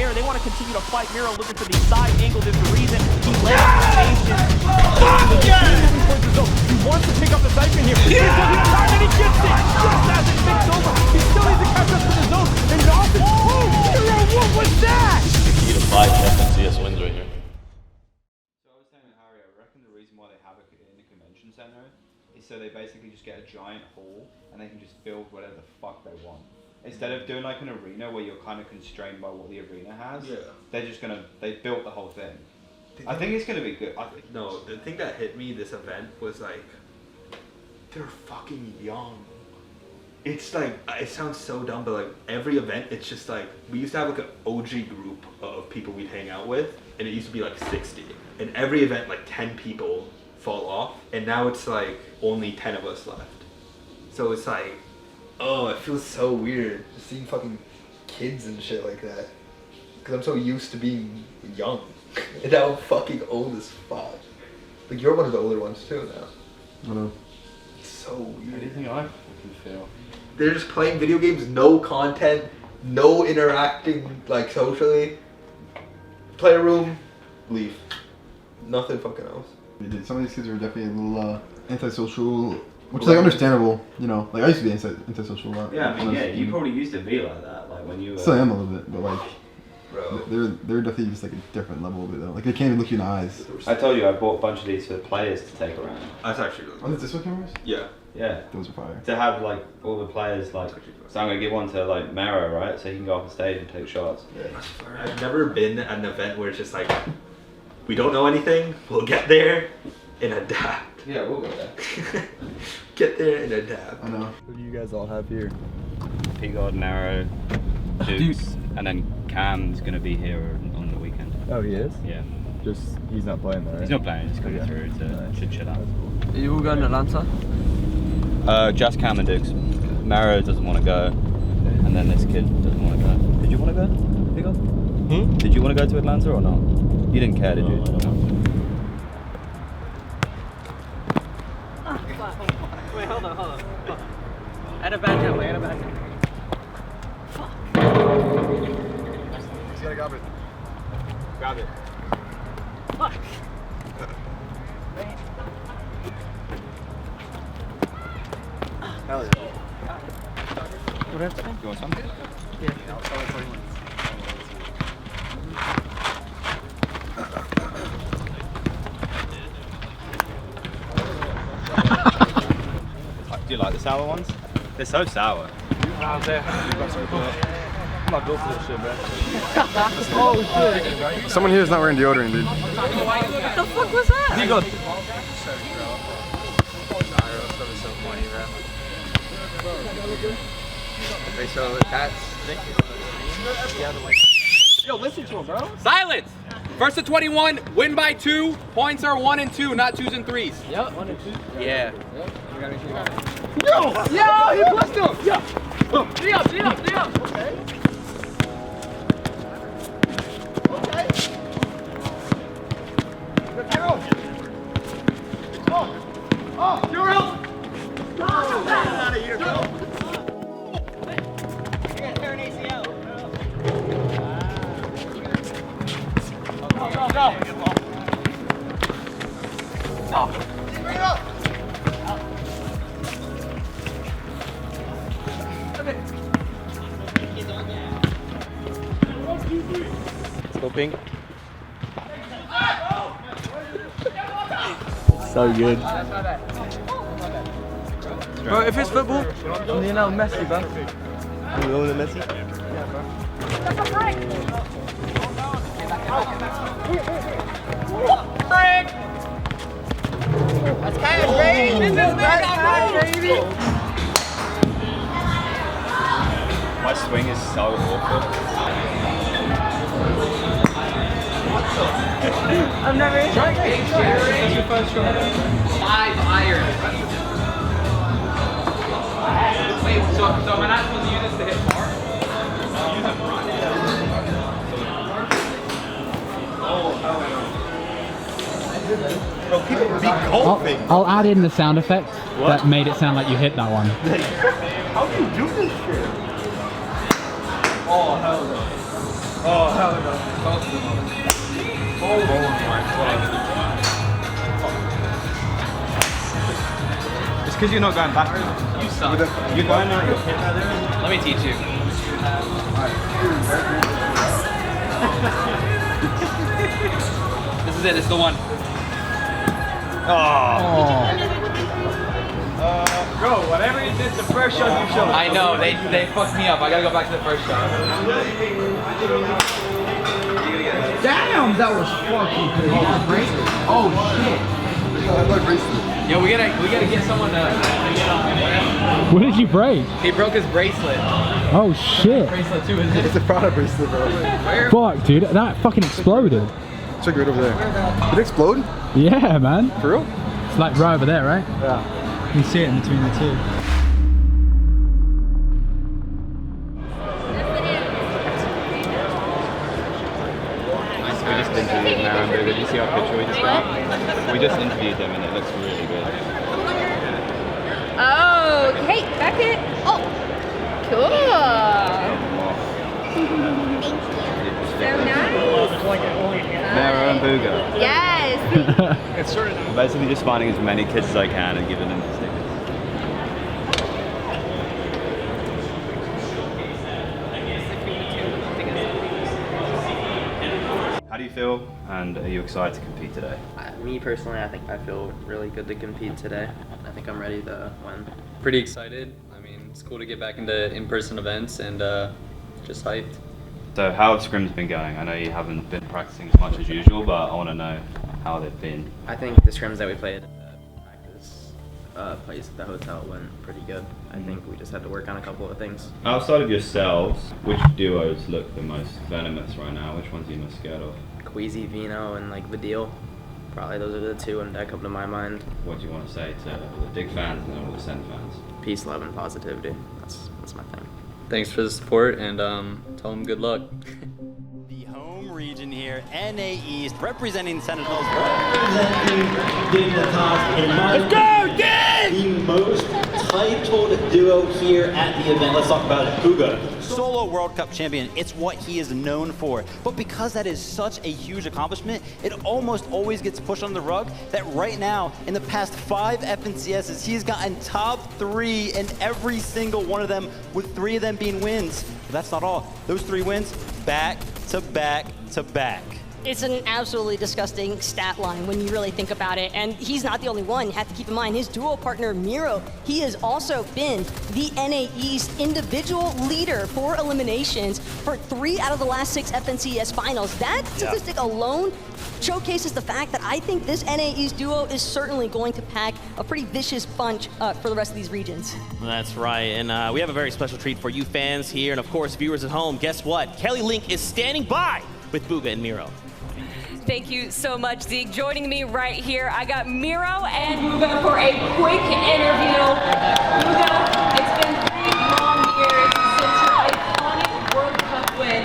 care. They want to continue to fight. Mero looking for the side angle. There's a reason he led animation. He wants to pick up the siphon here. He doesn't have time and he gets it. Just as it takes over, he still needs to catch up to the zone. And Austin, oh, Mero, what was that? You need to fight FNCS wins right here. So I was saying to Harry, I reckon the reason why they have it in the convention center is so they basically just get a giant hall and they can just build whatever the fuck they want. Instead of doing like an arena where you're kind of constrained by what the arena has, they're just they built the whole thing. I think it's gonna be good. No, the thing that hit me this event was like, they're fucking young. It's like, it sounds so dumb, but like every event, it's just like, we used to have like an OG group of people we'd hang out with, and it used to be like 60. And every event, like 10 people fall off, and now it's like only 10 of us left. So it's like, oh, it feels so weird just seeing fucking kids and shit like that. Cause I'm so used to being young, and now I'm fucking old as fuck. Like you're one of the older ones too now. I know. It's so weird. How do you think I fucking feel? They're just playing video games, no content, no interacting like socially. Play a room, leave. Nothing fucking else. Some of these kids are definitely a little antisocial, which is like understandable, you know. Like I used to be antisocial a lot. Yeah, I mean, yeah, you probably used to be like that, like when you were... Still am a little bit, but like, Bro. they're definitely just like a different level of it though. Like they can't even look you in the eyes. I told you I bought a bunch of these for the players to take around. That's actually really Oh, is this what cameras? Yeah. Yeah. Those are fire. To have like all the players like... So I'm going to give one to like Mero, right? So he can go off the stage and take shots. Yeah. I've never been at an event where it's just like, we don't know anything, we'll get there and adapt. Yeah, we'll go there. Get there and adapt. I know. What do you guys all have here? P-God, Mero, Dukes, and then Cam's going to be here on the weekend. Oh, he is? Yeah. Just, he's not playing though, right? He's not playing, he's coming through to chill out. Are you all going to Atlanta? Just Cam and Dukes. Mero doesn't want to go, and then this kid doesn't want to go. Did you want to go, P-God? Did you want to go to Atlanta or not? You didn't care, did you? Wait, hold on. At a backhand, wait, at a backhand. Just gotta grab it. Grab it. Fuck. Hell yeah. What else? You want some? Yeah. I'll tell you when. Do you like the sour ones? They're so sour. I'm not built for this shit, man. Oh shit. Someone here is not wearing deodorant, dude. What the fuck was that? He goes. Okay, so that's... Yo, listen to him, bro. Silence! First to 21, win by 2. Points are 1 and 2, not 2s and 3s. Yep. 1 and 2. Yeah. Yo! Yo! He pushed him! Yo! D up! Okay. Okay. Mero! Oh! You're out! Out of here, bro! You're gonna tear an ACL. Go! Bring it up! Go pink. So good. Bro, if it's football, you know Messi, bro. You know the Messi? Yeah, bro. That's cash, baby! That's cash, baby! My swing is so awful. I've never tried it. What's your first shot? 5 iron. Wait, so am I not supposed to use this to hit far? Use it front. Bro, people be golfing. I'll add in the sound effect that made it sound like you hit that one. How do you do this shit? Oh, hell no. Oh, It's because you're not going back. You suck. You're going out your hip. Let me teach you. This is it. It's the one. Bro, whatever you did the first shot you showed. I know. They fucked me up. I gotta go back to the first shot. Damn, that was fucking crazy. Oh shit. Yo, we gotta get someone to. What did you break? He broke his bracelet. Oh shit. Bracelet too, isn't it? It's a Prada bracelet, bro. Fuck, dude, that fucking exploded. Check right over there. Did it explode? Yeah, man. For real? It's like right over there, right? Yeah. You can see it in between the two. We just interviewed Mero and Bugha. Did you see our picture we just got? We just interviewed them and it looks really good. Oh, hey, back it. Oh, cool. So nice. Mero and Bugha. Yes. I'm basically just finding as many kids as I can and giving them the stickers. How do you feel and are you excited to compete today? Me personally, I think I feel really good to compete today. I think I'm ready to win. Pretty excited. I mean, it's cool to get back into in-person events and just hyped. So how have scrims been going? I know you haven't been practicing as much as usual, but I want to know how they've been. I think the scrims that we played at the practice place at the hotel went pretty good. I think we just had to work on a couple of things. Outside of yourselves, which duos look the most venomous right now? Which ones are you most scared of? Queasy, Vino, and like Vidil. Probably those are the two that come to my mind. What do you want to say to the Dig fans and all the Sen fans? Peace, love, and positivity. That's my thing. Thanks for the support and tell them good luck. The home region here, NA East, representing Sentinels. Representing Dignitas in my the most titled duo here at the event. Let's talk about it. Bugha. Solo World Cup champion, it's what he is known for. But because that is such a huge accomplishment, it almost always gets pushed under the rug that right now, in the past 5 FNCSs, he's gotten top 3 in every single one of them, with 3 of them being wins. But that's not all. Those 3 wins, back to back to back. It's an absolutely disgusting stat line when you really think about it. And he's not the only one. You have to keep in mind his duo partner, Mero. He has also been the NA East individual leader for eliminations for 3 out of the last 6 FNCS finals. That statistic alone showcases the fact that I think this NA East duo is certainly going to pack a pretty vicious punch for the rest of these regions. That's right, and we have a very special treat for you fans here, and of course viewers at home. Guess what? Kelly Link is standing by with Bugha and Mero. Thank you so much, Zeke. Joining me right here, I got Mero and Bugha for a quick interview. Bugha, it's been 3 long years since your iconic World Cup win.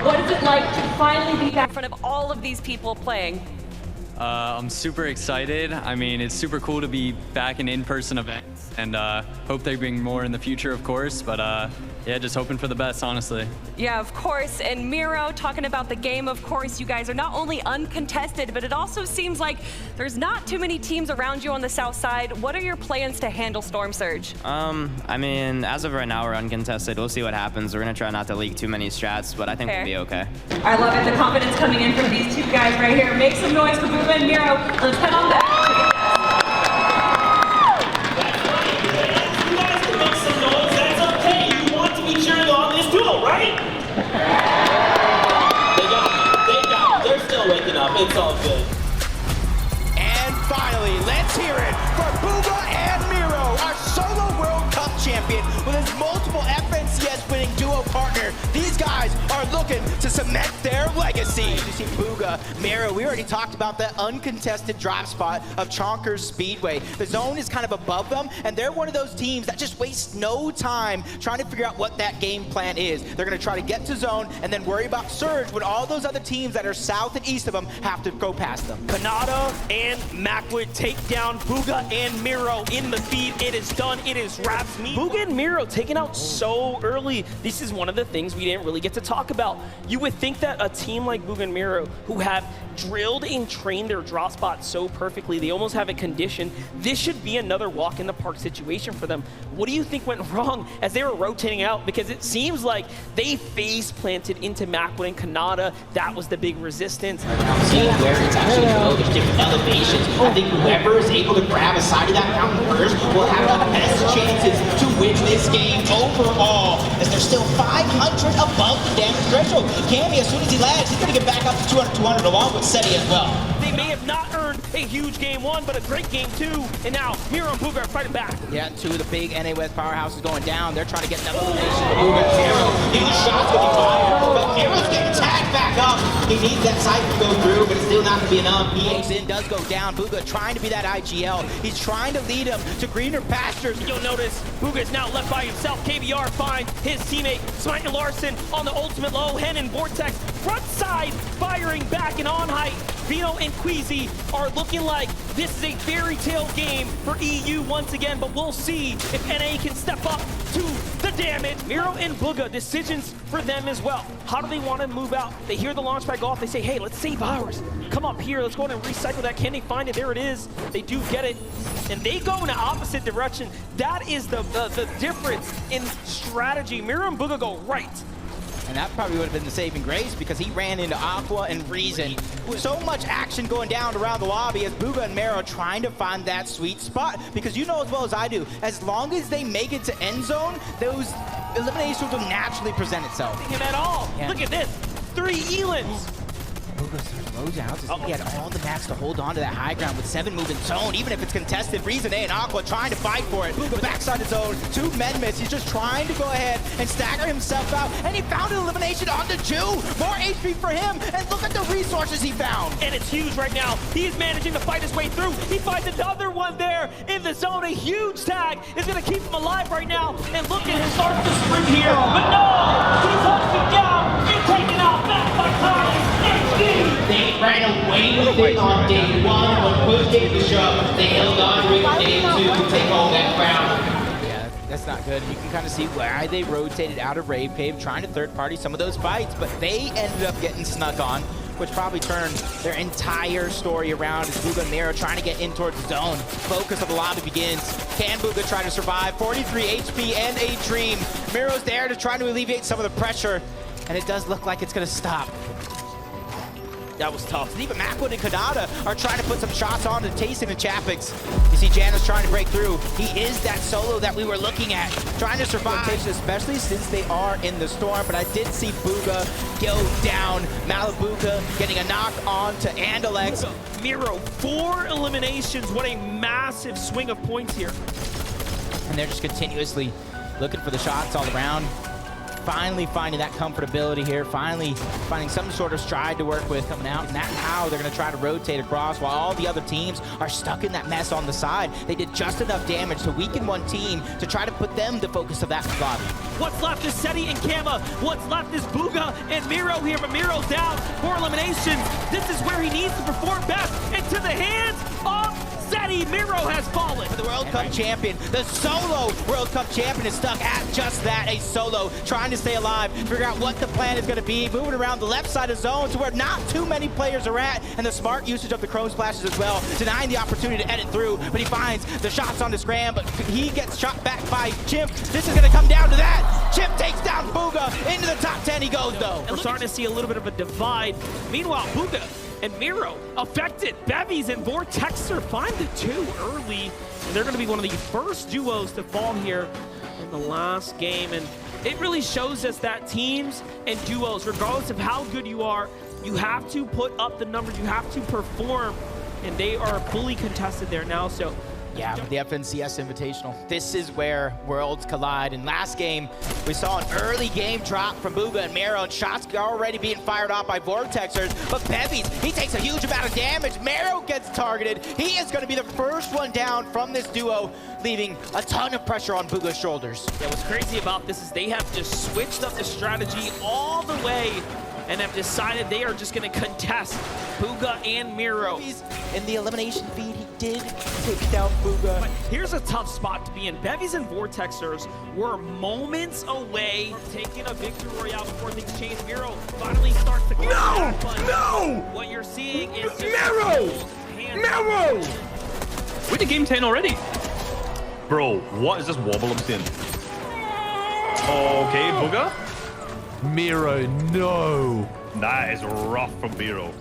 What is it like to finally be back in front of all of these people playing? I'm super excited. I mean, it's super cool to be back in in-person events, and hope they bring more in the future, of course, but yeah, just hoping for the best, honestly. Yeah, of course. And Mero, talking about the game, of course, you guys are not only uncontested, but it also seems like there's not too many teams around you on the south side. What are your plans to handle Storm Surge? I mean, as of right now, we're uncontested. We'll see what happens. We're gonna try not to leak too many strats, but I think we'll be okay. I love it, the confidence coming in from these 2 guys right here. Make some noise for Bugha and Mero. Let's head on back. Right? They got it. They're still waking up. It's all good. And finally, let's hear it for Bugha and Mero, our solo World Cup champion with his multiple FNCS winning duo partner. These guys are looking to cement their legacy. You see Bugha, Mero, we already talked about that uncontested drop spot of Chonkers Speedway. The zone is kind of above them, and they're one of those teams that just waste no time trying to figure out what that game plan is. They're gonna try to get to zone and then worry about surge when all those other teams that are south and east of them have to go past them. Panada and Macwood take down Bugha and Mero in the feed. It is done, it is wrapped. Bugha and Mero taken out so early. This is one of the things we didn't really get to talk about. You would think that a team like Bugha and Mero, who have drilled and trained their draw spot so perfectly, they almost have it conditioned, this should be another walk in the park situation for them. What do you think went wrong as they were rotating out? Because it seems like they face planted into Macwood and Kanata. That was the big resistance. See where it's actually low, there's different elevations. I think whoever is able to grab a side of that mountain first will have the best chances to win this game overall, as they're still 500 above the damage threshold. Cammy, as soon as he lands, he's going to get back up to 200 along with Seti as well. They may have not earned a huge game 1, but a great game 2, and now Mero and Bugha are fighting back. Yeah, 2 of the big NA West powerhouses going down. They're trying to get another elimination. Bugha and Mero. These shots going to be fired, but Mero's getting tagged back up. He needs that side to go through, but it's still not going to be enough. In does go down. Bugha trying to be that IGL. He's trying to lead him to greener pastures. You'll notice Bugha is now left by himself. KBR finds his teammate Smite and Larson on the ultimate low. Hen and Vortex front side firing back and on height. Vino and Queasy are looking like this is a fairy tale game for EU once again, but we'll see if NA can step up to the damage. Mero and Bugha, decisions for them as well. How do they want to move out? They hear the launch pad go off. They say, hey, let's save ours. Come up here. Let's go ahead and recycle that. Can they find it? There it is. They do get it. And they go in the opposite direction. That is the difference in strategy. Mero and Bugha go right. And that probably would have been the saving grace, because he ran into Aqua and Reason. So much action going down around the lobby as Bugha and Mero trying to find that sweet spot. Because you know as well as I do, as long as they make it to end zone, those eliminations will naturally present itself. Him at all. Yeah. Look at this. 3 Elans. Bugha throws out. He had all the mats to hold on to that high ground with 7 moving zone, even if it's contested. Reason A and Aqua trying to fight for it. Bugha backside his own. 2 men miss. He's just trying to go ahead and stagger himself out. And he found an elimination onto Jew. More HP for him. And look at the resources he found. And it's huge right now. He's managing to fight his way through. He finds another one there in the zone. A huge tag is going to keep him alive right now. And look at him start to sprint here. But no! He's hunting down and taken out back by Thomas. They ran away with it on day 1. When push came to shove, they held on to it on day 2 to take home that crown. Yeah, that's not good. You can kind of see why they rotated out of Rave Cave, trying to third-party some of those fights, but they ended up getting snuck on, which probably turned their entire story around as Bugha and Mero trying to get in towards the zone. Focus of the lobby begins. Can Bugha try to survive? 43 HP and a dream. Mero's there to try to alleviate some of the pressure, and it does look like it's going to stop. That was tough. Even Macwood and Kanata are trying to put some shots on to Tayson and Chapix. You see Janus trying to break through. He is that solo that we were looking at, trying to survive, especially since they are in the storm. But I did see Bugha go down. Malibuka getting a knock on to Andalex. Mero, 4 eliminations. What a massive swing of points here. And they're just continuously looking for the shots all around. Finally finding that comfortability here, finally finding some sort of stride to work with coming out, and that's how they're going to try to rotate across while all the other teams are stuck in that mess on the side. They did just enough damage to weaken one team to try to put them the focus of that lobby. What's left is Seti and Kama. What's left is Bugha and Mero here, but Mero's down 4 eliminations. This is where he needs to perform best. Into the hands of Seti. Mero has fallen. The World Cup champion, the solo World Cup champion is stuck at just that, a solo, trying to stay alive, figure out what the plan is going to be, moving around the left side of zone to where not too many players are at, and the smart usage of the Chrome Splashes as well, denying the opportunity to edit through, but he finds the shots on the scram, but he gets shot back by Chimp. This is going to come down to that. Chimp takes down Bugha. Into the top 10 he goes, though. We're starting to see a little bit of a divide. Meanwhile, Bugha and Mero affected. Bevies and Vortexer find the 2 early, and they're going to be one of the first duos to fall here in the last game. And it really shows us that teams and duos, regardless of how good you are, you have to put up the numbers, you have to perform, and they are fully contested there now. So yeah, the FNCS Invitational. This is where worlds collide. And last game, we saw an early game drop from Bugha and Mero, and shots are already being fired off by Vortexers. But Bevies, he takes a huge amount of damage. Mero gets targeted. He is going to be the first one down from this duo, leaving a ton of pressure on Bugha's shoulders. Yeah, what's crazy about this is they have just switched up the strategy all the way and have decided they are just going to contest Bugha and Mero. In the elimination feed, he did take down Bugha. But here's a tough spot to be in. Bevies and Vortexers were moments away from taking a victory royale before things change. Mero finally starts to No! What you're seeing is Mero! Mero! We're to game 10 already. Bro, what is this wobble I'm seeing? Okay, Bugha. Mero, no. That is rough from Mero.